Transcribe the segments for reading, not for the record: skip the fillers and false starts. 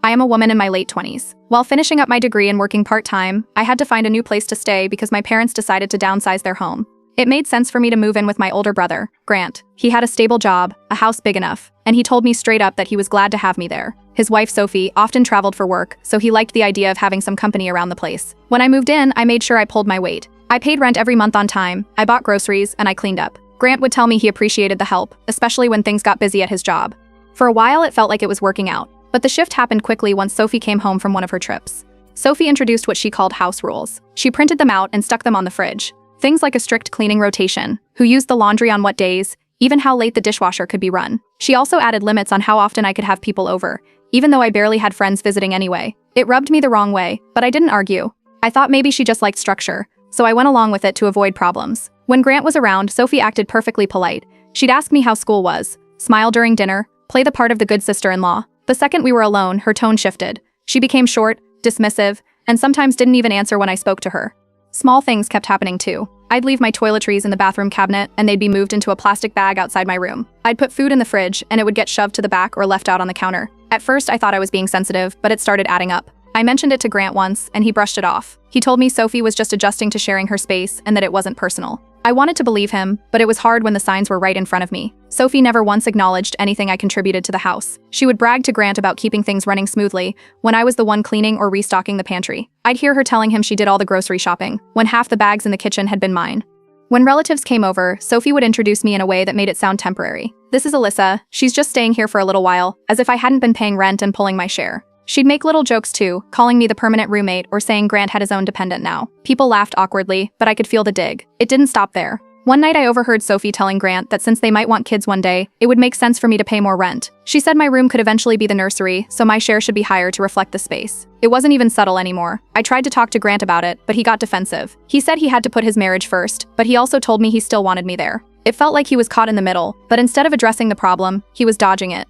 I am a woman in my late 20s. While finishing up my degree and working part-time, I had to find a new place to stay because my parents decided to downsize their home. It made sense for me to move in with my older brother, Grant. He had a stable job, a house big enough, and he told me straight up that he was glad to have me there. His wife, Sophie, often traveled for work, so he liked the idea of having some company around the place. When I moved in, I made sure I pulled my weight. I paid rent every month on time, I bought groceries, and I cleaned up. Grant would tell me he appreciated the help, especially when things got busy at his job. For a while, it felt like it was working out, but the shift happened quickly once Sophie came home from one of her trips. Sophie introduced what she called house rules. She printed them out and stuck them on the fridge. Things like a strict cleaning rotation, who used the laundry on what days, even how late the dishwasher could be run. She also added limits on how often I could have people over, even though I barely had friends visiting anyway. It rubbed me the wrong way, but I didn't argue. I thought maybe she just liked structure, so I went along with it to avoid problems. When Grant was around, Sophie acted perfectly polite. She'd ask me how school was, smile during dinner, play the part of the good sister-in-law. The second we were alone, her tone shifted. She became short, dismissive, and sometimes didn't even answer when I spoke to her. Small things kept happening too. I'd leave my toiletries in the bathroom cabinet and they'd be moved into a plastic bag outside my room. I'd put food in the fridge and it would get shoved to the back or left out on the counter. At first I thought I was being sensitive, but it started adding up. I mentioned it to Grant once and he brushed it off. He told me Sophie was just adjusting to sharing her space and that it wasn't personal. I wanted to believe him, but it was hard when the signs were right in front of me. Sophie never once acknowledged anything I contributed to the house. She would brag to Grant about keeping things running smoothly when I was the one cleaning or restocking the pantry. I'd hear her telling him she did all the grocery shopping, when half the bags in the kitchen had been mine. When relatives came over, Sophie would introduce me in a way that made it sound temporary. "This is Alyssa, she's just staying here for a little while," as if I hadn't been paying rent and pulling my share. She'd make little jokes too, calling me the permanent roommate or saying Grant had his own dependent now. People laughed awkwardly, but I could feel the dig. It didn't stop there. One night I overheard Sophie telling Grant that since they might want kids one day, it would make sense for me to pay more rent. She said my room could eventually be the nursery, so my share should be higher to reflect the space. It wasn't even subtle anymore. I tried to talk to Grant about it, but he got defensive. He said he had to put his marriage first, but he also told me he still wanted me there. It felt like he was caught in the middle, but instead of addressing the problem, he was dodging it.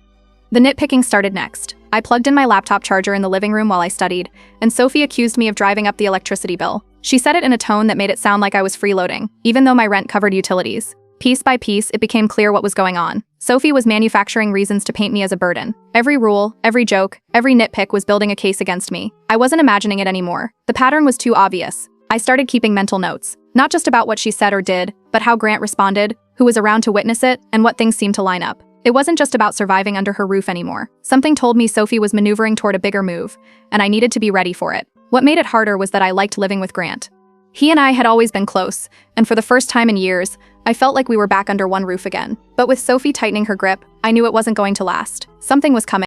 The nitpicking started next. I plugged in my laptop charger in the living room while I studied, and Sophie accused me of driving up the electricity bill. She said it in a tone that made it sound like I was freeloading, even though my rent covered utilities. Piece by piece, it became clear what was going on. Sophie was manufacturing reasons to paint me as a burden. Every rule, every joke, every nitpick was building a case against me. I wasn't imagining it anymore. The pattern was too obvious. I started keeping mental notes, not just about what she said or did, but how Grant responded, who was around to witness it, and what things seemed to line up. It wasn't just about surviving under her roof anymore. Something told me Sophie was maneuvering toward a bigger move, and I needed to be ready for it. What made it harder was that I liked living with Grant. He and I had always been close, and for the first time in years, I felt like we were back under one roof again. But with Sophie tightening her grip, I knew it wasn't going to last. Something was coming.